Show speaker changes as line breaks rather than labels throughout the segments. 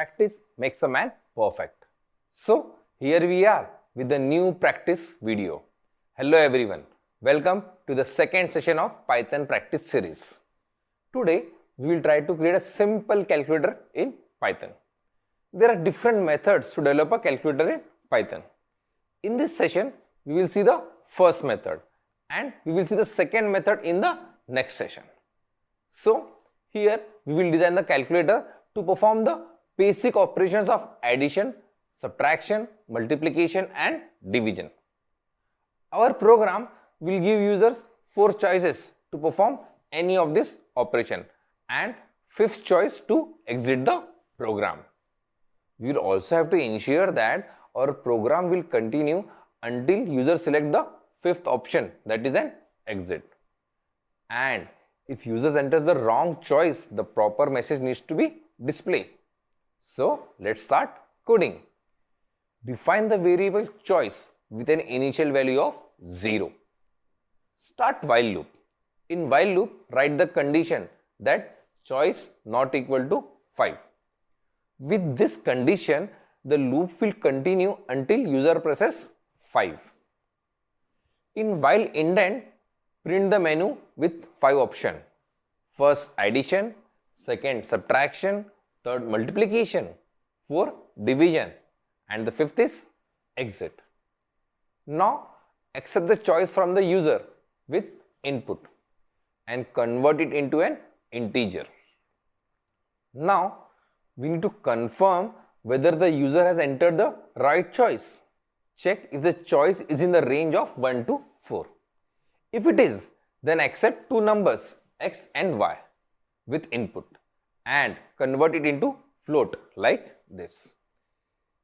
Practice makes a man perfect. So here we are with the new practice video. Hello everyone. Welcome to the second session of Python practice series. Today we will try to create a simple calculator in Python. There are different methods to develop a calculator in Python. In this session we will see the first method and we will see the second method in the next session. So here we will design the calculator to perform the basic operations of addition, subtraction, multiplication and division. Our program will give users 4 choices to perform any of this operation and 5th choice to exit the program. We will also have to ensure that our program will continue until user select the 5th option, that is an exit. And if users enters the wrong choice, the proper message needs to be displayed. So let's start coding. Define the variable choice with an initial value of 0. Start while loop. In while loop, write the condition that choice not equal to 5. With this condition, the loop will continue until user presses 5. In while indent, print the menu with 5 options. First addition, second subtraction, third multiplication, 4 division and the 5th is exit. Now accept the choice from the user with input and convert it into an integer. Now we need to confirm whether the user has entered the right choice. Check if the choice is in the range of 1 to 4. If it is, then accept 2 numbers x and y with input and convert it into float like this.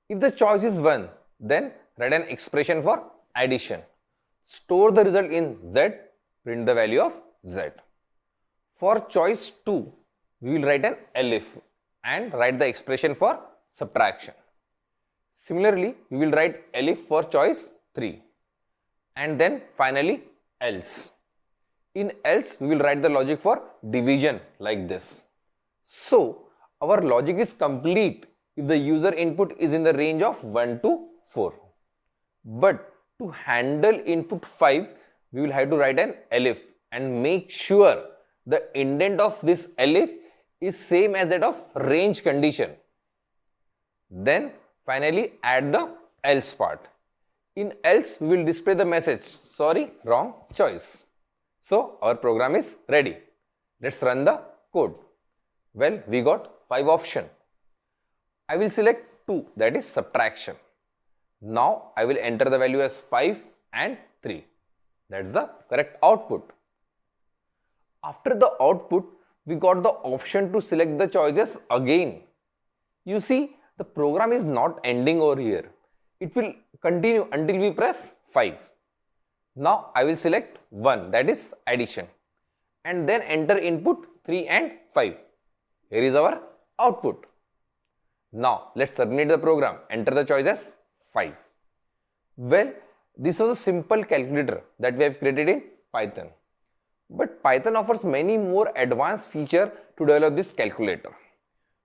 If the choice is 1, then write an expression for addition. Store the result in z, print the value of z. For choice 2, we will write an elif and write the expression for subtraction. Similarly, we will write elif for choice 3 and then finally else. In else, we will write the logic for division like this. So, our logic is complete if the user input is in the range of 1 to 4. But to handle input 5, we will have to write an elif and make sure the indent of this elif is same as that of range condition. Then finally add the else part. In else, we will display the message, sorry, wrong choice. So our program is ready. Let's run the code. Well, we got 5 options. I will select 2, that is subtraction. Now I will enter the value as 5 and 3. That's the correct output. After the output, we got the option to select the choices again. You see, the program is not ending over here. It will continue until we press 5. Now I will select 1, that is addition, and then enter input 3 and 5. Here is our output. Now let's terminate the program. Enter the choice as 5. Well, this was a simple calculator that we have created in Python. But Python offers many more advanced features to develop this calculator.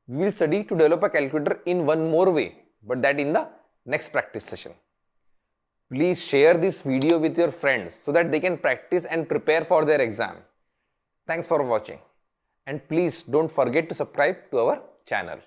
We will study to develop a calculator in one more way, but that in the next practice session. Please share this video with your friends so that they can practice and prepare for their exam. Thanks for watching. And please don't forget to subscribe to our channel.